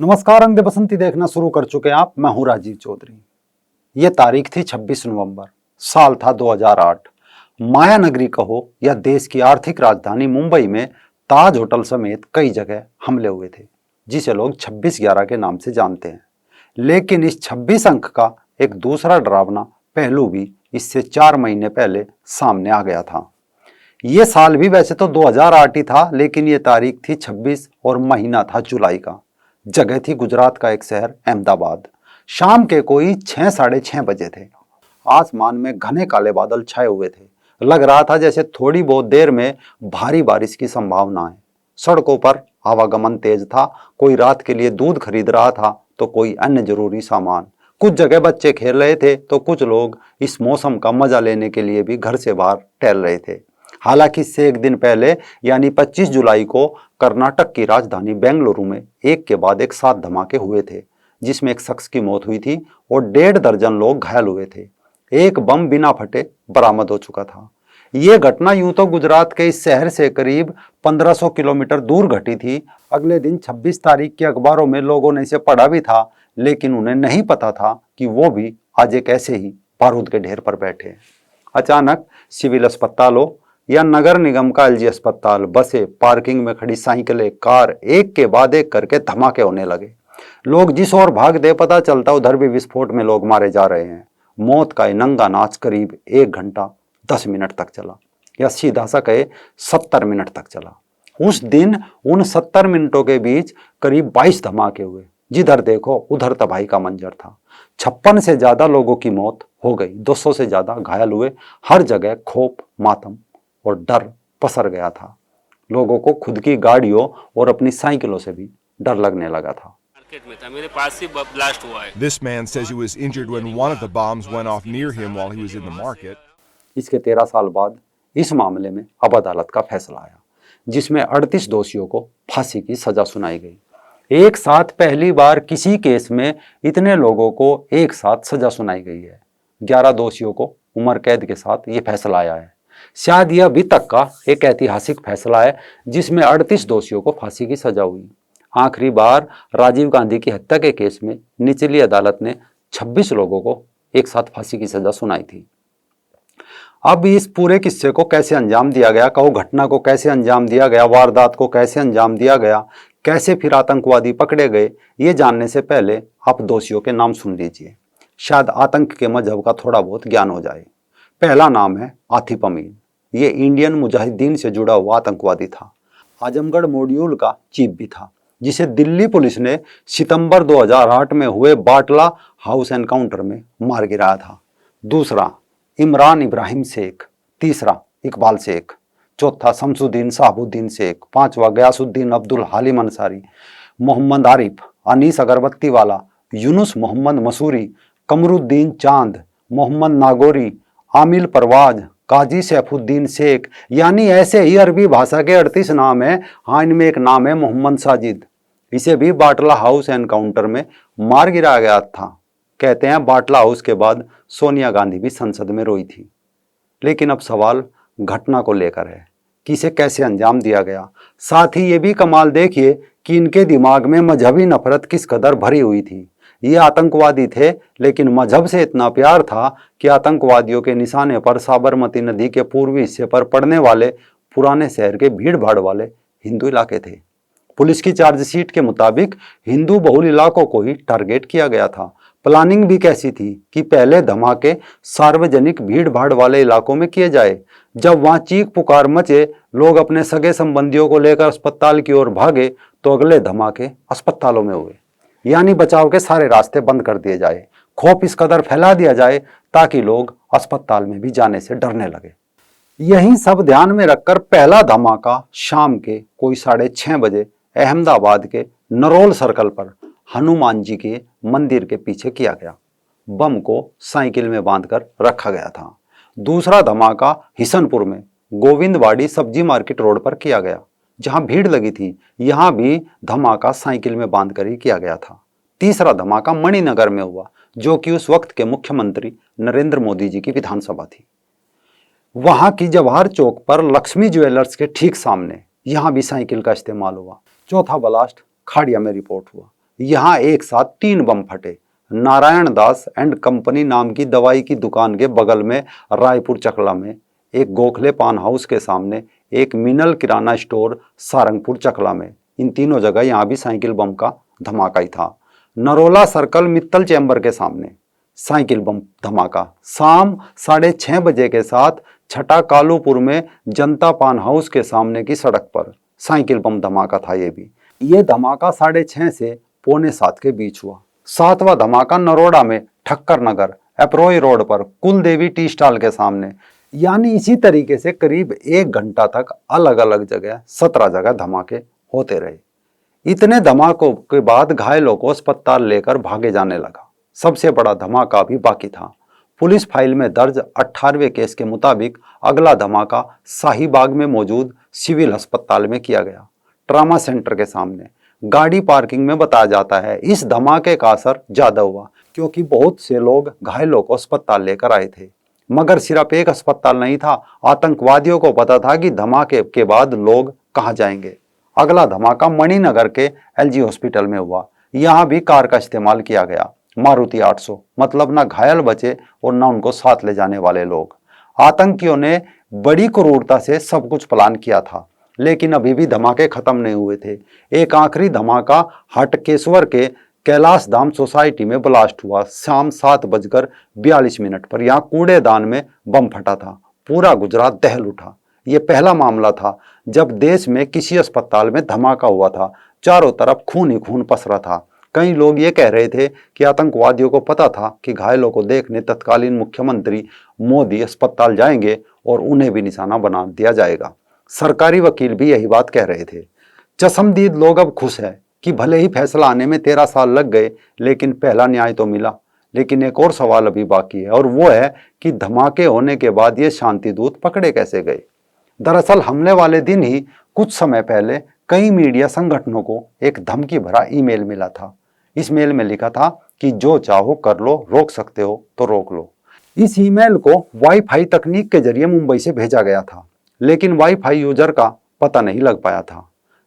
नमस्कार, रंग दे बसंती देखना शुरू कर चुके हैं आप। मैं हूं राजीव चौधरी। ये तारीख थी 26 नवंबर, साल था 2008। माया नगरी कहो या देश की आर्थिक राजधानी मुंबई में ताज होटल समेत कई जगह हमले हुए थे, जिसे लोग 26/11 के नाम से जानते हैं। लेकिन इस 26 अंक का एक दूसरा डरावना पहलू भी इससे 4 महीने पहले सामने आ गया था। ये साल भी वैसे तो 2008 ही था, लेकिन ये तारीख थी 26 और महीना था जुलाई का। जगह थी गुजरात का एक शहर अहमदाबाद। शाम के कोई 6-6:30 बजे थे। आसमान में घने काले बादल छाए हुए थे। लग रहा था जैसे थोड़ी बहुत देर में भारी बारिश की संभावना है। सड़कों पर आवागमन तेज था। कोई रात के लिए दूध खरीद रहा था तो कोई अन्य जरूरी सामान। कुछ जगह बच्चे खेल रहे थे तो कुछ लोग इस मौसम का मजा लेने के लिए भी घर से बाहर टहल रहे थे। हालांकि इससे एक दिन पहले यानी 25 जुलाई को कर्नाटक की राजधानी बेंगलुरु में एक के बाद एक 7 धमाके हुए थे, जिसमें एक शख्स की मौत हुई थी और 1.5 दर्जन लोग घायल हुए थे। एक बम बिना फटे बरामद हो चुका था। यह घटना यूं तो गुजरात के इस शहर से करीब 1500 किलोमीटर दूर घटी थी। अगले दिन 26 तारीख के अखबारों में लोगों ने इसे पढ़ा भी था, लेकिन उन्हें नहीं पता था कि वो भी आज एक ऐसे ही बारूद के ढेर पर बैठे। अचानक सिविल अस्पतालों या नगर निगम का एलजी अस्पताल, बसें, पार्किंग में खड़ी साइकिलें, कार एक के बाद एक करके धमाके होने लगे। लोग जिस ओर भाग दे पता चलता उधर भी विस्फोट में लोग मारे जा रहे हैं। मौत का ये नंगा नाच करीब 1 घंटा 10 मिनट तक चला, या सीधा सा कहे 70 मिनट तक चला। उस दिन उन 70 मिनटों के बीच करीब 22 धमाके हुए। जिधर देखो उधर तबाही का मंजर था। 56 से ज्यादा लोगों की मौत हो गई, 200 से ज्यादा घायल हुए। हर जगह खौफ, मातम और डर पसर गया था। लोगों को खुद की गाड़ियों और अपनी साइकिलों से भी डर लगने लगा था। मार्केट में था, मेरे पास ही ब्लास्ट हुआ है। This man says he was injured when one of the bombs went off near him while he was in the market. इसके 13 साल बाद इस मामले में अब अदालत का फैसला आया, जिसमें 38 दोषियों को फांसी की सजा सुनाई गई। एक साथ पहली बार किसी केस में इतने लोगों को एक साथ सजा सुनाई गई है। 11 दोषियों को उम्र कैद के साथ ये फैसला आया है। शायद यह अभी तक का एक ऐतिहासिक फैसला है जिसमें 38 दोषियों को फांसी की सजा हुई। आखिरी बार राजीव गांधी की हत्या के केस में निचली अदालत ने 26 लोगों को एक साथ फांसी की सजा सुनाई थी। अब इस पूरे किस्से को कैसे अंजाम दिया गया, कहो घटना को कैसे अंजाम दिया गया, वारदात को कैसे अंजाम दिया गया, कैसे फिर आतंकवादी पकड़े गए, ये जानने से पहले आप दोषियों के नाम सुन लीजिए। शायद आतंक के मजहब का थोड़ा बहुत ज्ञान हो जाए। पहला नाम है आतिफ अमीन। ये इंडियन मुजाहिदीन से जुड़ा हुआ आतंकवादी था। आजमगढ़ मॉड्यूल का चीफ भी था, जिसे दिल्ली पुलिस ने सितंबर 2008 में हुए बाटला हाउस एनकाउंटर में मार गिराया था। दूसरा इमरान इब्राहिम शेख। तीसरा इकबाल शेख। चौथा शमसुद्दीन साहबुद्दीन शेख। पांचवा गयासुद्दीन अब्दुल हालिम अंसारी, मोहम्मद आरिफ, अनीस अगरबत्ती वाला, यूनुस मोहम्मद मसूरी, कमरुद्दीन चांद, मोहम्मद नागोरी, आमिल परवाज, काजी सैफुद्दीन शेख। यानी ऐसे ही अरबी भाषा के 38 नाम है। हाँ, इनमें एक नाम है मोहम्मद साजिद। इसे भी बाटला हाउस एनकाउंटर में मार गिराया गया था। कहते हैं बाटला हाउस के बाद सोनिया गांधी भी संसद में रोई थी। लेकिन अब सवाल घटना को लेकर है कि इसे कैसे अंजाम दिया गया। साथ ही ये भी कमाल देखिए कि इनके दिमाग में मजहबी नफरत किस कदर भरी हुई थी। ये आतंकवादी थे, लेकिन मजहब से इतना प्यार था कि आतंकवादियों के निशाने पर साबरमती नदी के पूर्वी हिस्से पर पड़ने वाले पुराने शहर के भीड़ भाड़ वाले हिंदू इलाके थे। पुलिस की चार्जशीट के मुताबिक हिंदू बहुल इलाकों को ही टारगेट किया गया था। प्लानिंग भी कैसी थी कि पहले धमाके सार्वजनिक भीड़ भाड़ वाले इलाकों में किए जाए। जब वहां चीख पुकार मचे, लोग अपने सगे संबंधियों को लेकर अस्पताल की ओर भागे, तो अगले धमाके अस्पतालों में हुए। यानी बचाव के सारे रास्ते बंद कर दिए जाए, खौफ इस कदर फैला दिया जाए ताकि लोग अस्पताल में भी जाने से डरने लगे। यही सब ध्यान में रखकर पहला धमाका शाम के कोई 6:30 बजे अहमदाबाद के नरोल सर्कल पर हनुमान जी के मंदिर के पीछे किया गया। बम को साइकिल में बांधकर रखा गया था। दूसरा धमाका हिसनपुर में गोविंदवाड़ी सब्जी मार्केट रोड पर किया गया, जहां भीड़ लगी थी। यहां भी धमाका साइकिल में बांधकर ही किया गया था। तीसरा धमाका मणिनगर में हुआ, जो कि उस वक्त के मुख्यमंत्री नरेंद्र मोदी जी की विधानसभा थी। वहां की जवाहर चौक पर लक्ष्मी ज्वेलर्स के ठीक सामने यहां भी साइकिल का इस्तेमाल हुआ। चौथा ब्लास्ट खाड़िया में रिपोर्ट हुआ। यहाँ एक साथ 3 बम फटे। नारायण दास एंड कंपनी नाम की दवाई की दुकान के बगल में रायपुर चकला में, एक गोखले पान हाउस के सामने, एक मिनल किराना स्टोर सारंगपुर चकला में। इन तीनों जगह यहाँ भी साइकिल बम का धमाका ही था। नरोला सर्कल मित्तल चैम्बर के सामने साइकिल बम धमाका। शाम 6:30 बजे के साथ छठा कालूपुर में जनता पान हाउस के सामने की सड़क पर साइकिल बम धमाका था। ये धमाका 6:30 से 6:45 के बीच हुआ। 7वां धमाका नरोड़ा में ठक्कर नगर एप्रोई रोड पर कुलदेवी टी स्टॉल के सामने। यानी इसी तरीके से करीब 1 घंटा तक अलग अलग जगह 17 जगह धमाके होते रहे। इतने धमाकों के बाद घायलों को अस्पताल लेकर भागे जाने लगा। सबसे बड़ा धमाका भी बाकी था। पुलिस फाइल में दर्ज 18वें केस के मुताबिक अगला धमाका शाहीबाग में मौजूद सिविल अस्पताल में किया गया, ट्रामा सेंटर के सामने गाड़ी पार्किंग में। बताया जाता है इस धमाके का असर ज्यादा हुआ क्योंकि बहुत से लोग घायलों को अस्पताल लेकर आए थे। मगर सिर्फ एक अस्पताल नहीं था, आतंकवादियों को पता था कि धमाके के बाद लोग कहां जाएंगे। अगला धमाका मणिनगर के एलजी हॉस्पिटल में हुआ। यहां भी कार का इस्तेमाल किया गया, मारुति 800। मतलब ना घायल बचे और ना उनको साथ ले जाने वाले लोग। आतंकियों ने बड़ी क्रूरता से सब कुछ प्लान किया था, लेकिन अभी भी धमाके खत्म नहीं हुए थे। एक आखिरी धमाका हटकेश्वर के कैलाश धाम सोसाइटी में ब्लास्ट हुआ। शाम 7:42 पर यहाँ कूड़ेदान में बम फटा था। पूरा गुजरात दहल उठा। ये पहला मामला था जब देश में किसी अस्पताल में धमाका हुआ था। चारों तरफ खून ही खून पसरा था। कई लोग ये कह रहे थे कि आतंकवादियों को पता था कि घायलों को देखने तत्कालीन मुख्यमंत्री मोदी अस्पताल जाएंगे और उन्हें भी निशाना बना दिया जाएगा। सरकारी वकील भी यही बात कह रहे थे। चशमदीद लोग अब खुश है कि भले ही फैसला आने में 13 साल लग गए, लेकिन पहला न्याय तो मिला। लेकिन एक और सवाल अभी बाकी है और वो है कि धमाके होने के बाद ये शांति दूत पकड़े कैसे गए। दरअसल हमले वाले दिन ही कुछ समय पहले कई मीडिया संगठनों को एक धमकी भरा ईमेल मिला था। इस मेल में लिखा था कि जो चाहो कर लो, रोक सकते हो तो रोक लो। इस ईमेल को वाईफाई तकनीक के जरिए मुंबई से भेजा गया था, लेकिन वाईफाई यूजर का पता नहीं लग पाया था।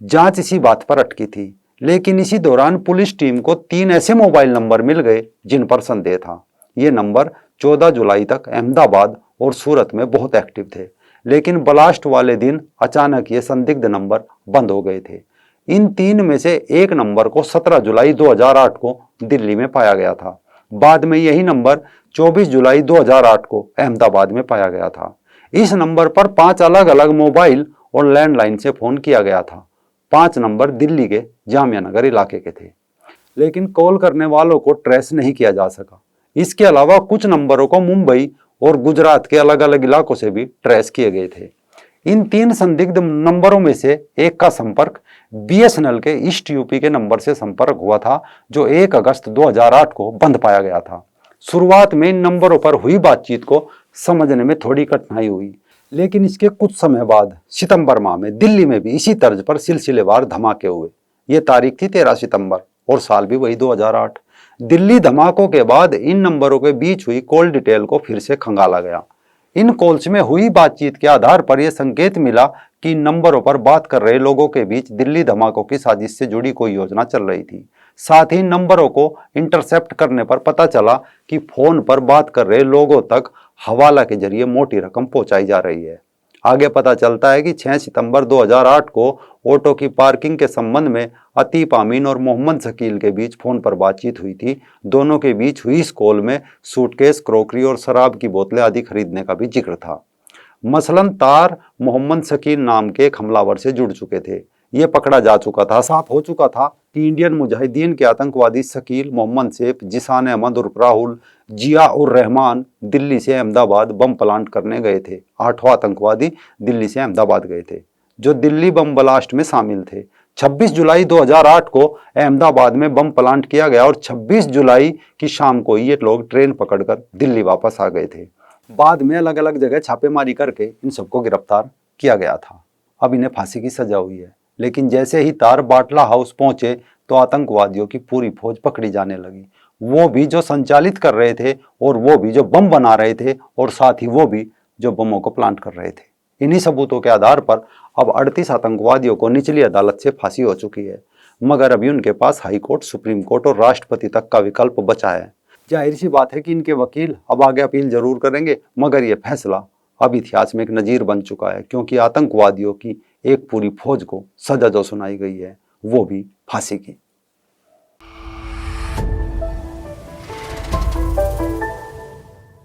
जांच इसी बात पर अटकी थी। लेकिन इसी दौरान पुलिस टीम को 3 ऐसे मोबाइल नंबर मिल गए जिन पर संदेह था। ये नंबर 14 जुलाई तक अहमदाबाद और सूरत में बहुत एक्टिव थे, लेकिन ब्लास्ट वाले दिन अचानक ये संदिग्ध नंबर बंद हो गए थे। इन 3 में से एक नंबर को 17 जुलाई 2008 को दिल्ली में पाया गया था। बाद में यही नंबर 24 जुलाई 2008 को अहमदाबाद में पाया गया था। इस नंबर पर 5 अलग अलग मोबाइल और लैंडलाइन से फोन किया गया था। 5 नंबर दिल्ली के जामिया नगर इलाके के थे, लेकिन कॉल करने वालों को ट्रेस नहीं किया जा सका। इसके अलावा कुछ नंबरों को मुंबई और गुजरात के अलग अलग इलाकों से भी ट्रेस किए गए थे। इन 3 संदिग्ध नंबरों में से एक का संपर्क बीएसएनएल के ईस्ट यूपी के नंबर से संपर्क हुआ था, जो 1 अगस्त 2008 को बंद पाया गया था। शुरुआत में इन नंबरों पर हुई बातचीत को समझने में थोड़ी कठिनाई हुई, लेकिन इसके कुछ समय बाद सितंबर माह में दिल्ली में भी इसी तर्ज पर सिलसिलेवार धमाके हुए। ये तारीख थी 13 सितंबर और साल भी वही 2008। दिल्ली धमाकों के बाद इन नंबरों के बीच हुई कॉल डिटेल को फिर से खंगाला गया। इन कॉल्स में हुई बातचीत के आधार पर यह संकेत मिला कि इन नंबरों पर बात कर रहे लोगों के बीच दिल्ली धमाकों की साजिश से जुड़ी कोई योजना चल रही थी। साथ ही नंबरों को इंटरसेप्ट करने पर पता चला कि फोन पर बात कर रहे लोगों तक हवाला के जरिए मोटी रकम पहुंचाई जा रही है। आगे पता चलता है कि 6 सितंबर 2008 को ऑटो की पार्किंग के संबंध में अतीफ आमीन और मोहम्मद शकील के बीच फोन पर बातचीत हुई थी। दोनों के बीच हुई इस कॉल में सूटकेस, क्रॉकरी और शराब की बोतलें आदि खरीदने का भी जिक्र था। मसलन तार मोहम्मद शकील नाम के एक हमलावर से जुड़ चुके थे। ये पकड़ा जा चुका था। साफ हो चुका था कि इंडियन मुजाहिदीन के आतंकवादी शकील, मोहम्मद सैफ, जिसान अहमद उर्फ राहुल, जिया उर रहमान दिल्ली से अहमदाबाद बम प्लांट करने गए थे। 8वां आतंकवादी दिल्ली से अहमदाबाद गए थे, जो दिल्ली बम ब्लास्ट में शामिल थे। 26 जुलाई 2008 को अहमदाबाद में बम प्लांट किया गया और 26 जुलाई की शाम को ये लोग ट्रेन पकड़कर दिल्ली वापस आ गए थे। बाद में अलग अलग जगह छापेमारी करके इन सबको गिरफ्तार किया गया था। अब इन्हें फांसी की सजा हुई है। लेकिन जैसे ही तार बाटला हाउस पहुंचे तो आतंकवादियों की पूरी फौज पकड़ी जाने लगी। वो भी जो संचालित कर रहे थे और वो भी जो बम बना रहे थे और साथ ही वो भी जो बमों को प्लांट कर रहे थे। इन्हीं सबूतों के आधार पर अब 38 आतंकवादियों को निचली अदालत से फांसी हो चुकी है। मगर अभी उनके पास हाई कोर्ट, सुप्रीम कोर्ट और राष्ट्रपति तक का विकल्प बचा है। जाहिर सी बात है कि इनके वकील अब आगे अपील जरूर करेंगे, मगर यह फैसला अब इतिहास में एक नजीर बन चुका है, क्योंकि आतंकवादियों की एक पूरी फौज को सजा जो सुनाई गई है वो भी फांसी की।